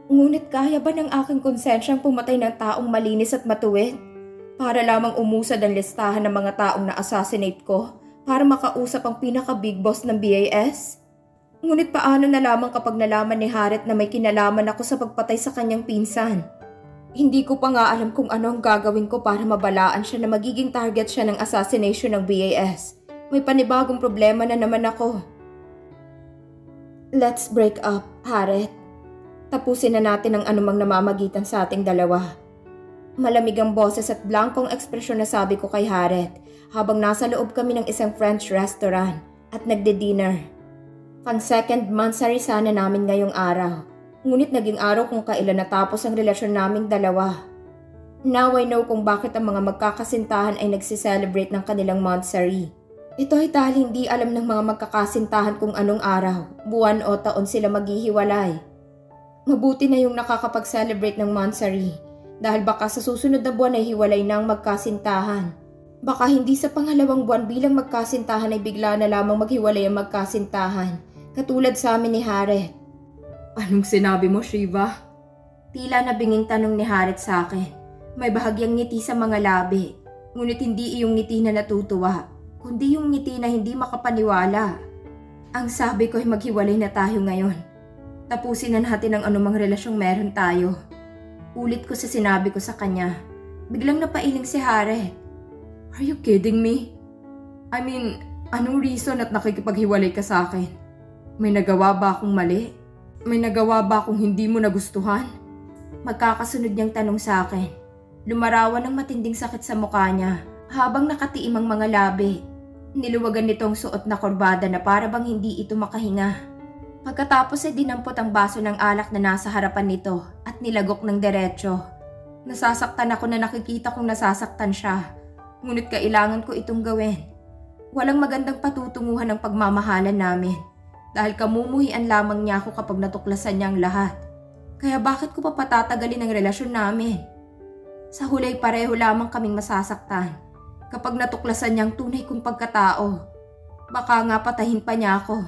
Ngunit kaya ba ng aking konsensyang pumatay ng taong malinis at matuwid? Para lamang umusad ang listahan ng mga taong na-assassinate ko para makausap ang pinaka-big boss ng BAS? Ngunit paano na lamang kapag nalaman ni Harriet na may kinalaman ako sa pagpatay sa kanyang pinsan? Hindi ko pa nga alam kung ano ang gagawin ko para mabalaan siya na magiging target siya ng assassination ng BAS. May panibagong problema na naman ako. Let's break up, Harriet. Tapusin na natin ang anumang namamagitan sa ating dalawa. Malamig ang boses at blankong ekspresyon na sabi ko kay Harriet habang nasa loob kami ng isang French restaurant at nagde-dinner. Pang second monthsary sana namin ngayong araw. Ngunit naging araw kung kailan natapos ang relasyon naming dalawa. Now I know kung bakit ang mga magkakasintahan ay nagsiselebrate ng kanilang monthsary. Ito ay dahil hindi alam ng mga magkakasintahan kung anong araw, buwan o taon sila maghihiwalay. Mabuti na yung nakakapag-celebrate ng monthsary dahil baka sa susunod na buwan ay hiwalay na ang magkasintahan. Baka hindi sa pangalawang buwan bilang magkasintahan ay bigla na lamang maghiwalay ang magkasintahan, katulad sa amin ni Harriet. Anong sinabi mo, Shiva? Tila nabinging tanong ni Harriet sa akin. May bahagyang ngiti sa mga labi, ngunit hindi iyong ngiti na natutuwa, kundi yung ngiti na hindi makapaniwala. Ang sabi ko ay maghiwalay na tayo ngayon. Tapusin na natin ang anumang relasyong meron tayo. Ulit ko sa sinabi ko sa kanya. Biglang napailing si Harriet. Are you kidding me? I mean, anong reason at nakikipaghiwalay ka sa akin? May nagawa ba akong mali? May nagawa ba akong hindi mo nagustuhan? Magkakasunod niyang tanong sa akin. Lumarawan ng matinding sakit sa mukha niya habang nakatiim ang mga labi. Niluwagan nitong suot na korbada na para bang hindi ito makahinga. Pagkatapos ay dinampot ang baso ng alak na nasa harapan nito at nilagok ng diretsyo. Nasasaktan ako na nakikita kong nasasaktan siya. Ngunit kailangan ko itong gawin. Walang magandang patutunguhan ng pagmamahalan namin. Dahil kamumuhian lamang niya ako kapag natuklasan niya ang lahat. Kaya bakit ko pa patatagalin ang relasyon namin? Sa huli pareho lamang kaming masasaktan. Kapag natuklasan niya ang tunay kong pagkatao. Baka nga patahin pa niya ako.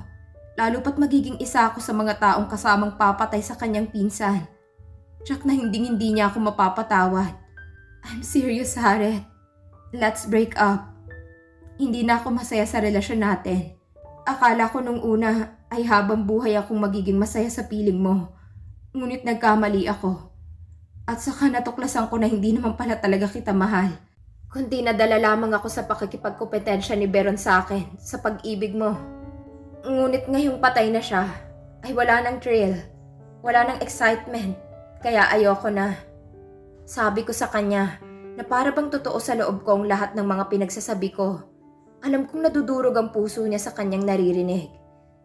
Lalo pat magiging isa ako sa mga taong kasamang papatay sa kanyang pinsan. Tsak na hindi niya ako mapapatawad. I'm serious, Harriet. Let's break up. Hindi na ako masaya sa relasyon natin. Akala ko nung una ay habang buhay akong magiging masaya sa piling mo. Ngunit nagkamali ako. At saka natuklasan ko na hindi naman pala talaga kita mahal. Kundi nadala lamang ako sa pakikipagkompetensya ni Beron sa akin sa pag-ibig mo. Ngunit ngayong patay na siya, ay wala ng thrill, wala ng excitement, kaya ayoko na. Sabi ko sa kanya na para bang totoo sa loob ko ang lahat ng mga pinagsasabi ko. Alam kong nadudurog ang puso niya sa kanyang naririnig.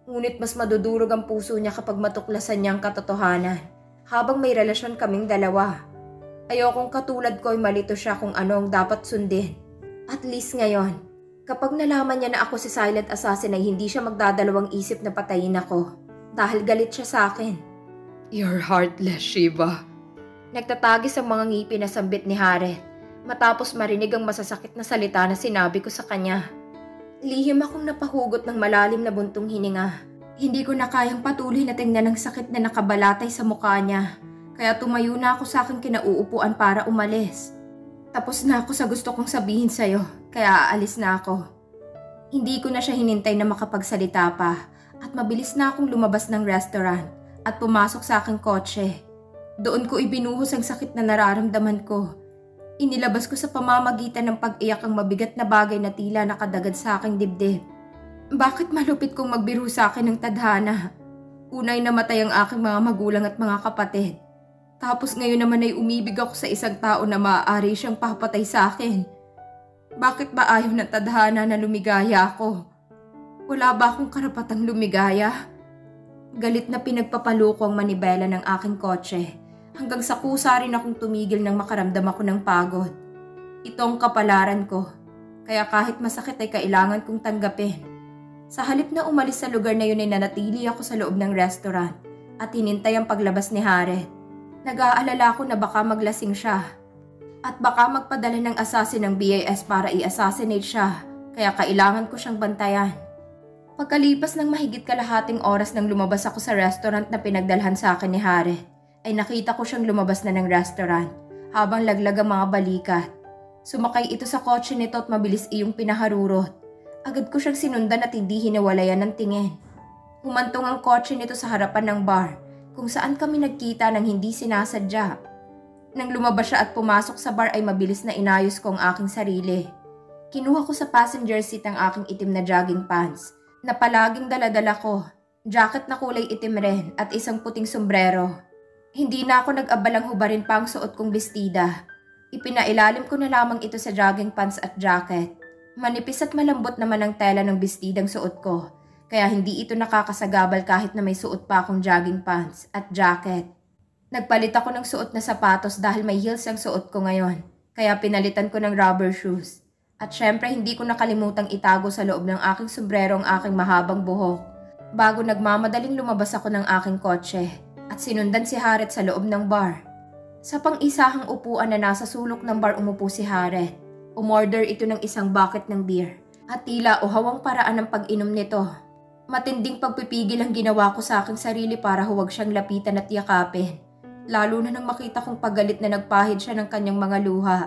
Ngunit mas madudurog ang puso niya kapag matuklasan niya ang katotohanan habang may relasyon kaming dalawa. Ayokong katulad ko ay malito siya kung ano ang dapat sundin. At least ngayon, kapag nalaman niya na ako si Silent Assassin ay hindi siya magdadalawang isip na patayin ako dahil galit siya sa akin. You're heartless, Shiva. Nagtatagis ang mga ngipin na sambit ni Harriet matapos marinig ang masasakit na salita na sinabi ko sa kanya. Lihim akong napahugot ng malalim na buntong hininga. Hindi ko na kayang patuloy na tingnan ang sakit na nakabalatay sa mukha niya. Kaya tumayo na ako sa aking kinauupuan para umalis. Tapos na ako sa gusto kong sabihin sa'yo, kaya aalis na ako. Hindi ko na siya hinintay na makapagsalita pa at mabilis na akong lumabas ng restaurant at pumasok sa aking kotse. Doon ko ibinuhos ang sakit na nararamdaman ko. Inilabas ko sa pamamagitan ng pag-iyak ang mabigat na bagay na tila nakadagad sa aking dibdib. Bakit malupit kong magbiro sa akin ng tadhana? Unay namatay ang aking mga magulang at mga kapatid. Tapos ngayon naman ay umibig ako sa isang tao na maaari siyang papatay sa akin. Bakit ba ayaw ng tadhana na lumigaya ako? Wala ba akong karapatang lumigaya? Galit na pinagpapaluko ang manibela ng aking kotse hanggang sa kusa rin akong tumigil nang makaramdam ako ng pagod. Ito ang kapalaran ko, kaya kahit masakit ay kailangan kong tanggapin. Sa halip na umalis sa lugar na yun ay nanatili ako sa loob ng restaurant at hinintay ang paglabas ni Harriet. Nag-aalala ko na baka maglasing siya at baka magpadala ng assassin ng BAS para i-assassinate siya, kaya kailangan ko siyang bantayan. Pagkalipas ng mahigit kalahating oras nang lumabas ako sa restaurant na pinagdalhan sa akin ni Harriet, ay nakita ko siyang lumabas na ng restaurant habang laglag ang mga balikat. Sumakay ito sa kotse nito at mabilis iyong pinaharurot. Agad ko siyang sinundan at hindi hinawalayan ng tingin. Humantong ang kotse nito sa harapan ng bar kung saan kami nagkita ng hindi sinasadya. Nang lumabas siya at pumasok sa bar ay mabilis na inayos ko ang aking sarili. Kinuha ko sa passenger seat ang aking itim na jogging pants na palaging daladala ko, jacket na kulay itim rin at isang puting sombrero. Hindi na ako nag-abalang hubarin pa ang suot kong bestida. Ipinailalim ko na lamang ito sa jogging pants at jacket. Manipis at malambot naman ang tela ng bestidang suot ko, kaya hindi ito nakakasagabal kahit na may suot pa akong jogging pants at jacket. Nagpalit ako ng suot na sapatos dahil may heels ang suot ko ngayon, kaya pinalitan ko ng rubber shoes. At syempre hindi ko nakalimutang itago sa loob ng aking sombrero ang aking mahabang buhok bago nagmamadaling lumabas ako ng aking kotse at sinundan si Haret sa loob ng bar. Sa pang-isahang upuan na nasa sulok ng bar umupo si Haret. Umorder ito ng isang bucket ng beer at tila uhawang paraan ng pag-inom nito. Matinding pagpipigil ang ginawa ko sa aking sarili para huwag siyang lapitan at yakapin. Lalo na nang makita kong paggalit na nagpahid siya ng kanyang mga luha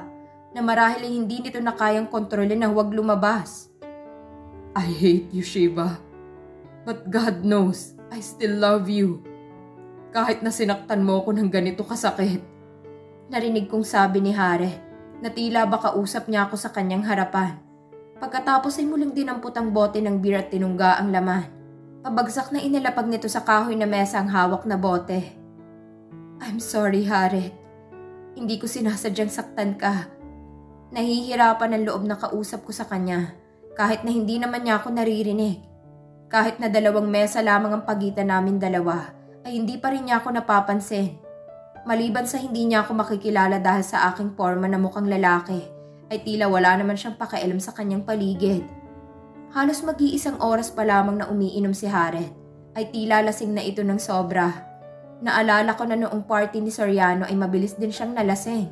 na marahil ay hindi nito na kayang kontrolin na huwag lumabas. I hate you, Shiva. But God knows, I still love you. Kahit na sinaktan mo ko ng ganito kasakit. Narinig kong sabi ni Haret na tila ba kausap niya ako sa kanyang harapan. Pagkatapos ay muling dinampot ang bote ng beer at tinungga ang laman. Pabagsak na inilapag nito sa kahoy na mesa ang hawak na bote. I'm sorry, Haret. Hindi ko sinasadyang saktan ka. Nahihirapan ang loob na kausap ko sa kanya kahit na hindi naman niya ako naririnig. Kahit na 2 mesa lamang ang pagitan namin dalawa ay hindi pa rin niya ako napapansin. Maliban sa hindi niya ako makikilala dahil sa aking forma na mukhang lalaki ay tila wala naman siyang pakialam sa kanyang paligid. Halos mag-iisang oras pa lamang na umiinom si Haret ay tila lasing na ito ng sobra. Naalala ko na noong party ni Soriano ay mabilis din siyang nalasing.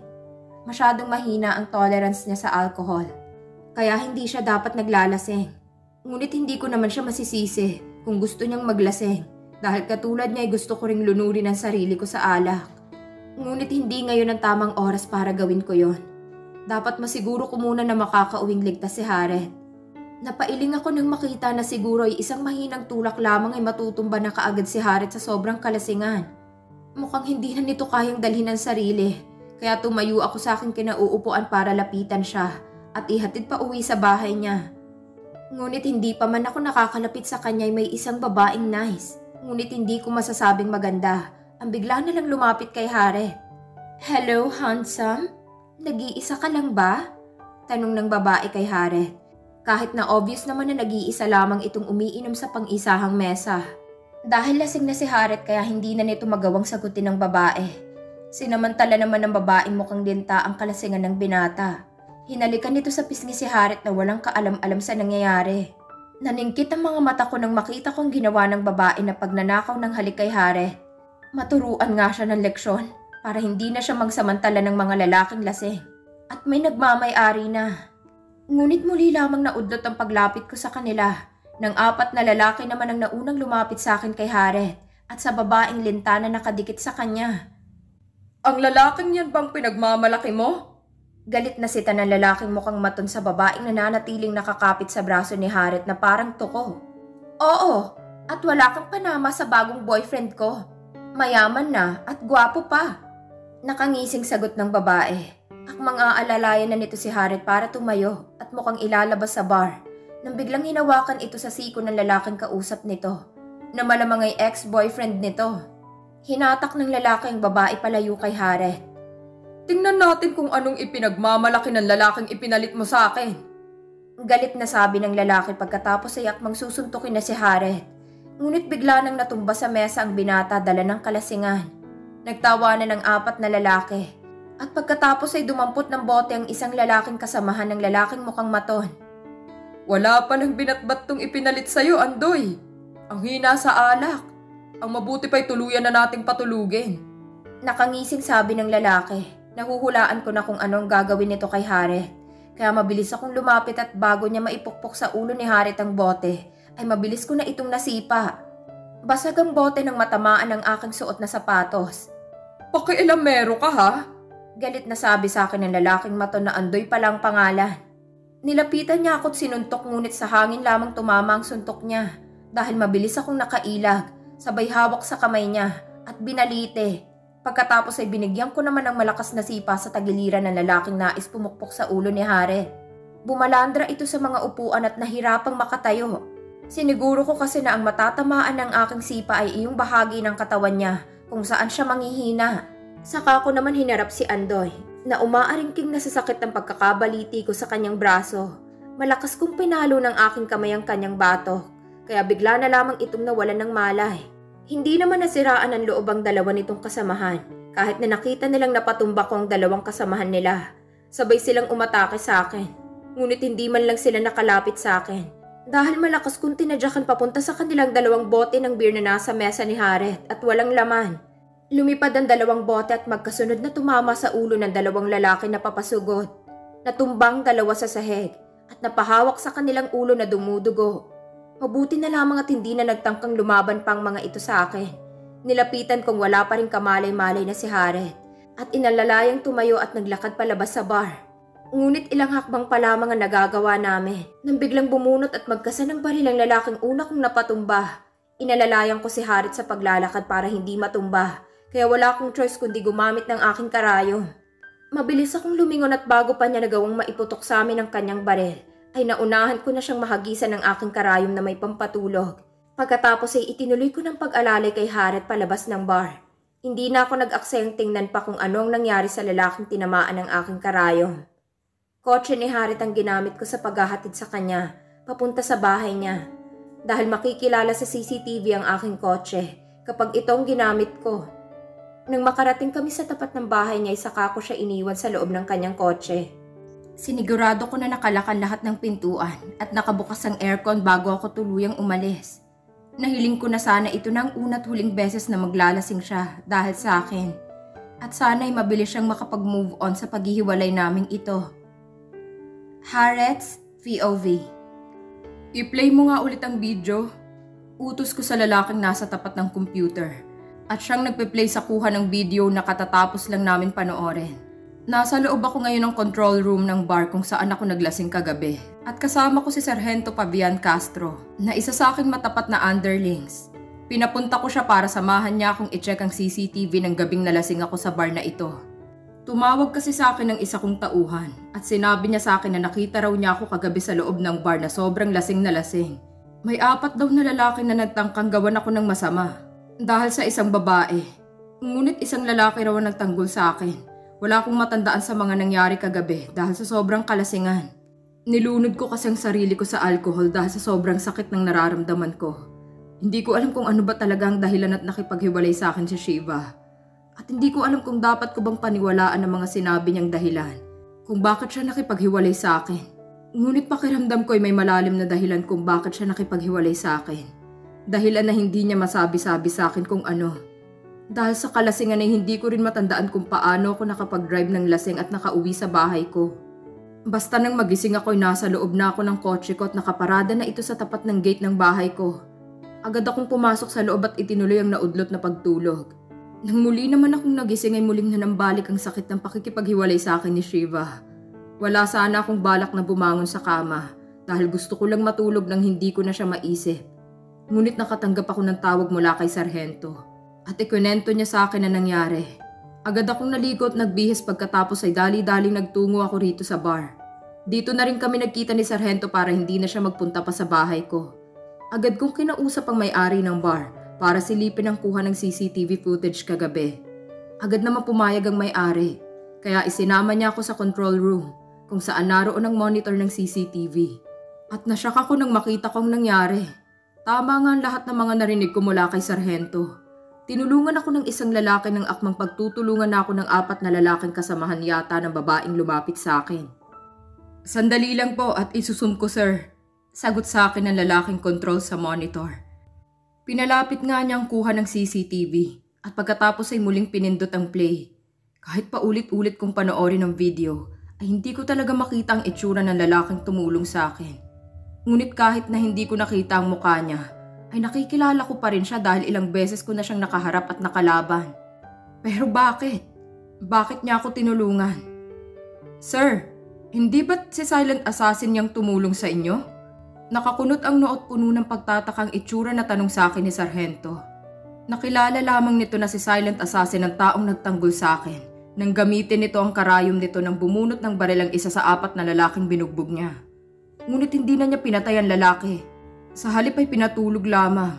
Masyadong mahina ang tolerance niya sa alcohol, kaya hindi siya dapat naglalasing. Ngunit hindi ko naman siya masisisi kung gusto niyang maglasing dahil katulad niya ay gusto ko ring lunurin ang sarili ko sa alak. Ngunit hindi ngayon ang tamang oras para gawin ko yon. Dapat masiguro ko muna na makakauwing ligtas si Haret. Napailing ako nang makita na siguro ay isang mahinang tulak lamang ay matutumba na kaagad si Haret sa sobrang kalasingan. Mukhang hindi na nito kayang dalhin ang sarili. Kaya tumayo ako sa aking kinauupuan para lapitan siya at ihatid pa uwi sa bahay niya. Ngunit hindi pa man ako nakakalapit sa kanya ay may isang babaeng nice. Ngunit hindi ko masasabing maganda. Ang bigla na lang lumapit kay Haret. Hello, handsome? Nag-iisa ka lang ba? Tanong ng babae kay Haret. Kahit na obvious naman na nag-iisa lamang itong umiinom sa pang-isahang mesa. Dahil lasing na si Haret kaya hindi na nito magawang sagutin ng babae. Sinamantala naman ng babaeng mukhang dinta ang kalasingan ng binata. Hinalikan nito sa pisngi si Haret na walang kaalam-alam sa nangyayari. Naningkit ang mga mata ko nang makita kong ginawa ng babae na pagnanakaw ng halik kay Haret. Maturuan nga siya ng leksyon para hindi na siya magsamantala ng mga lalaking lasing. At may nagmamay-ari na. Ngunit muli lamang naudlot ang paglapit ko sa kanila. Nang 4 na lalaki naman ang naunang lumapit sa akin kay Haret at sa babaeng linta na nakadikit sa kanya. Ang lalaking yan bang pinagmamalaki mo? Galit na sita ng lalaking mukhang maton sa babaeng nananatiling nakakapit sa braso ni Haret na parang tuko. Oo, at wala kang panama sa bagong boyfriend ko. Mayaman na at gwapo pa. Nakangising sagot ng babae. Akmang aalalayan na nito si Haret para tumayo at mukhang ilalabas sa bar nang biglang hinawakan ito sa siko ng lalaking kausap nito na malamang ay ex-boyfriend nito. Hinatak ng lalaki ang babae palayo kay Haret. Tingnan natin kung anong ipinagmamalaki ng lalaking ipinalit mo sa akin. Galit na sabi ng lalaki pagkatapos ay akmang susuntukin na si Haret. Ngunit bigla nang natumba sa mesa ang binata dala ng kalasingan. Nagtawanan ng 4 na lalaki. At pagkatapos ay dumampot ng bote ang isang lalaking kasamahan ng lalaking mukhang maton. Wala pa lang binatbat tong ipinalit sa'yo, Andoy. Ang hina sa alak. Ang mabuti pa'y tuluyan na nating patulugin. Nakangising sabi ng lalaki. Nahuhulaan ko na kung anong gagawin nito kay Haret. Kaya mabilis akong lumapit at bago niya maipukpok sa ulo ni Haret ang bote, ay mabilis ko na itong nasipa. Basag ang bote nang matamaan ng aking suot na sapatos. Pakialamero ka ha? Galit na sabi sa akin ng lalaking mato na Andoy palang pangalan. Nilapitan niya ako't sinuntok ngunit sa hangin lamang tumama ang suntok niya dahil mabilis akong nakailag, sabay hawak sa kamay niya at binalite. Pagkatapos ay binigyan ko naman ng malakas na sipa sa tagiliran ng lalaking nais pumukpok sa ulo ni Hareth. Bumalandra ito sa mga upuan at nahirapang makatayo. Siniguro ko kasi na ang matatamaan ng aking sipa ay iyong bahagi ng katawan niya kung saan siya manghihina. Saka ko naman hinarap si Andoy na umaaringking na sa sakit ng pagkakabaliti ko sa kanyang braso. Malakas kong pinalo ng aking kamay ang kanyang batok, kaya bigla na lamang itong nawalan ng malay. Hindi naman nasiraan ang loob ang dalawa nitong kasamahan kahit na nakita nilang napatumba ko ang dalawang kasamahan nila. Sabay silang umatake sa akin, ngunit hindi man lang sila nakalapit sa akin dahil malakas kong tinadyakan papunta sa kanilang dalawang bote ng beer na nasa mesa ni Hareth at walang laman. Lumipad ang dalawang bote at magkasunod na tumama sa ulo ng dalawang lalaki na papasugod. Natumbang dalawa sa sahig at napahawak sa kanilang ulo na dumudugo. Mabuti na lamang at hindi na nagtangkang lumaban pang mga ito sa akin. Nilapitan kong wala pa rin kamalay-malay na si Hareth at inalalayang tumayo at naglakad palabas sa bar. Ngunit ilang hakbang pa lamang ang nagagawa namin nang biglang bumunot at magkasa ng baril ang lalaking una kong napatumba. Inalalayan ko si Hareth sa paglalakad para hindi matumba, kaya wala akong choice kundi gumamit ng aking karayom. Mabilis akong lumingon at bago pa niya nagawang maiputok sa amin ang kanyang baril, ay naunahan ko na siyang mahagisan ng aking karayom na may pampatulog. Pagkatapos ay itinuloy ko ng pag-alalay kay Hareth palabas ng bar. Hindi na ako nag-aksayang tingnan pa kung ano ang nangyari sa lalaking tinamaan ng aking karayom. Kotse ni Hareth ang ginamit ko sa paghahatid sa kanya, papunta sa bahay niya. Dahil makikilala sa CCTV ang aking kotse kapag itong ginamit ko. Nang makarating kami sa tapat ng bahay niya, saka ko siya iniwan sa loob ng kanyang kotse. Sinigurado ko na nakalakan lahat ng pintuan at nakabukas ang aircon bago ako tuluyang umalis. Nahiling ko na sana ito ng una't huling beses na maglalasing siya dahil sa akin. At sana'y mabilis siyang makapag-move on sa paghihiwalay naming ito. Hareth's POV. I-play mo nga ulit ang video. Utos ko sa lalaking nasa tapat ng computer. At siyang nagpe-play sa kuha ng video na katatapos lang namin panoorin. Nasa loob ako ngayon ng control room ng bar kung saan ako naglasing kagabi. At kasama ko si Sargento Fabian Castro na isa sa aking matapat na underlings. Pinapunta ko siya para samahan niya akong i-check ang CCTV ng gabing nalasing ako sa bar na ito. Tumawag kasi sa akin ng isa kong tauhan at sinabi niya sa akin na nakita raw niya ako kagabi sa loob ng bar na sobrang lasing na lasing. May 4 daw na lalaki na nagtangkang gawan ako ng masama dahil sa isang babae. Ngunit isang lalaki raw ang nagtanggol sa akin. Wala akong matandaan sa mga nangyari kagabi dahil sa sobrang kalasingan. Nilunod ko kasi ang sarili ko sa alcohol dahil sa sobrang sakit ng nararamdaman ko. Hindi ko alam kung ano ba talaga ang dahilan at nakipaghiwalay sa akin si Shiva. At hindi ko alam kung dapat ko bang paniwalaan ang mga sinabi niyang dahilan. Kung bakit siya nakipaghiwalay sa akin. Ngunit pakiramdam ko ay may malalim na dahilan kung bakit siya nakipaghiwalay sa akin. Dahilan na hindi niya masabi-sabi sa akin kung ano. Dahil sa kalasingan ay hindi ko rin matandaan kung paano ako nakapag-drive ng lasing at nakauwi sa bahay ko. Basta nang magising ako ay nasa loob na ako ng kotse ko at nakaparada na ito sa tapat ng gate ng bahay ko. Agad akong pumasok sa loob at itinuloy ang naudlot na pagtulog. Nang muli naman akong nagising ay muling nanambalik ang sakit ng pakikipaghiwalay sa akin ni Shiva. Wala sana akong balak na bumangon sa kama dahil gusto ko lang matulog nang hindi ko na siya maisip. Ngunit nakatanggap ako ng tawag mula kay Sargento. At ikwento niya sa akin na nangyari. Agad akong naligo at nagbihis pagkatapos ay dali-daling nagtungo ako rito sa bar. Dito na rin kami nagkita ni Sargento para hindi na siya magpunta pa sa bahay ko. Agad kong kinausap ang may-ari ng bar para silipin ang kuha ng CCTV footage kagabi. Agad naman pumayag ang may-ari, kaya isinama niya ako sa control room kung saan naroon ang monitor ng CCTV. At nasyak ako nang makita kong nangyari. Tama nga ang lahat ng mga narinig ko mula kay Sargento. Tinulungan ako ng isang lalaki ng akmang pagtutulungan ako ng 4 na lalaking kasamahan yata ng babaeng lumapit sa akin. Sandali lang po at isusum ko, sir. Sagot sa akin ng lalaking control sa monitor. Pinalapit nga niya ang kuha ng CCTV at pagkatapos ay muling pinindot ang play. Kahit paulit-ulit kong panoorin ang video, ay hindi ko talaga makita ang itsura ng lalaking tumulong sa akin. Ngunit kahit na hindi ko nakita ang mukha niya, ay nakikilala ko pa rin siya dahil ilang beses ko na siyang nakaharap at nakalaban. Pero bakit? Bakit niya ako tinulungan? Sir, hindi ba't si Silent Assassin niyang tumulong sa inyo? Nakakunot ang noot puno ng pagtatakang itsura na tanong sa akin ni Sargento. Nakilala lamang nito na si Silent Assassin ang taong nagtanggol sa akin nang gamitin nito ang karayom nito nang bumunot ng baril ang isa sa 4 na lalaking binugbog niya. Ngunit hindi na niya pinatay ang lalaki. Sa halip ay pinatulog lamang.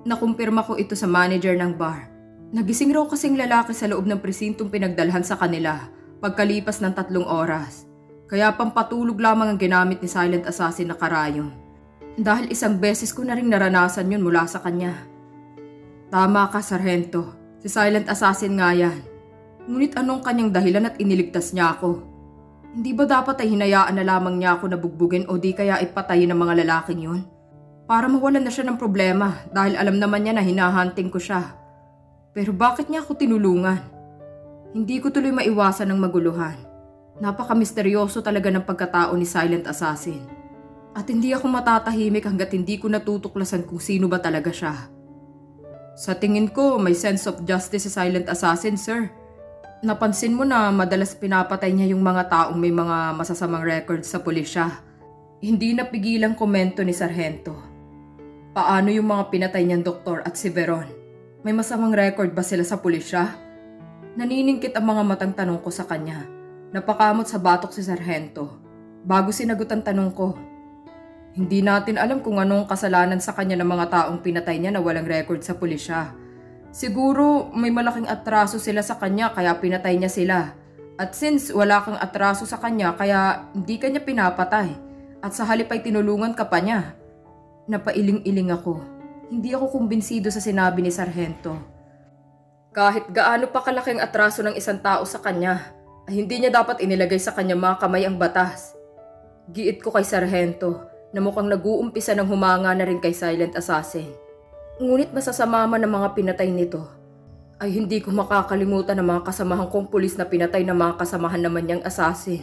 Nakumpirma ko ito sa manager ng bar. Nagising raw kasing lalaki sa loob ng presintong pinagdalhan sa kanila pagkalipas ng 3 oras. Kaya pampatulog lamang ang ginamit ni Silent Assassin na karayom. Dahil isang beses ko na rin naranasan yun mula sa kanya. Tama ka, Sargento. Si Silent Assassin nga yan. Ngunit anong kanyang dahilan at iniligtas niya ako? Hindi ba dapat ay hinayaan na lamang niya ako nabugbugin o di kaya ipatayin ng mga lalaking yun? Para mawalan na siya ng problema dahil alam naman niya na hinahunting ko siya. Pero bakit niya ako tinulungan? Hindi ko tuloy maiwasan ng maguluhan. Napaka-misteryoso talaga ng pagkatao ni Silent Assassin. At hindi ako matatahimik hanggat hindi ko natutuklasan kung sino ba talaga siya. Sa tingin ko, may sense of justice si Silent Assassin, sir. Napansin mo na madalas pinapatay niya yung mga taong may mga masasamang records sa pulisya. Hindi napigilang komento ni Sargento. Paano yung mga pinatay niyang doktor at si Veron? May masamang record ba sila sa pulisya? Naniningkit ang mga matang tanong ko sa kanya. Napakamot sa batok si Sargento. Bago sinagot ang tanong ko. Hindi natin alam kung anong kasalanan sa kanya ng mga taong pinatay niya na walang record sa pulisya. Siguro may malaking atraso sila sa kanya kaya pinatay niya sila. At since wala kang atraso sa kanya kaya hindi kanya pinapatay. At sa halip ay tinulungan ka pa niya. Napailing-iling ako. Hindi ako kumbinsido sa sinabi ni Sargento. Kahit gaano pa kalaking atraso ng isang tao sa kanya, ay hindi niya dapat inilagay sa kanya mga kamay ang batas. Giit ko kay Sargento na mukhang nag-uumpisa ng humanga na rin kay Silent Assassin. Ngunit masasama man ang mga pinatay nito, ay hindi ko makakalimutan ang mga kasamahan kong pulis na pinatay ng mga kasamahan naman niyang assassin.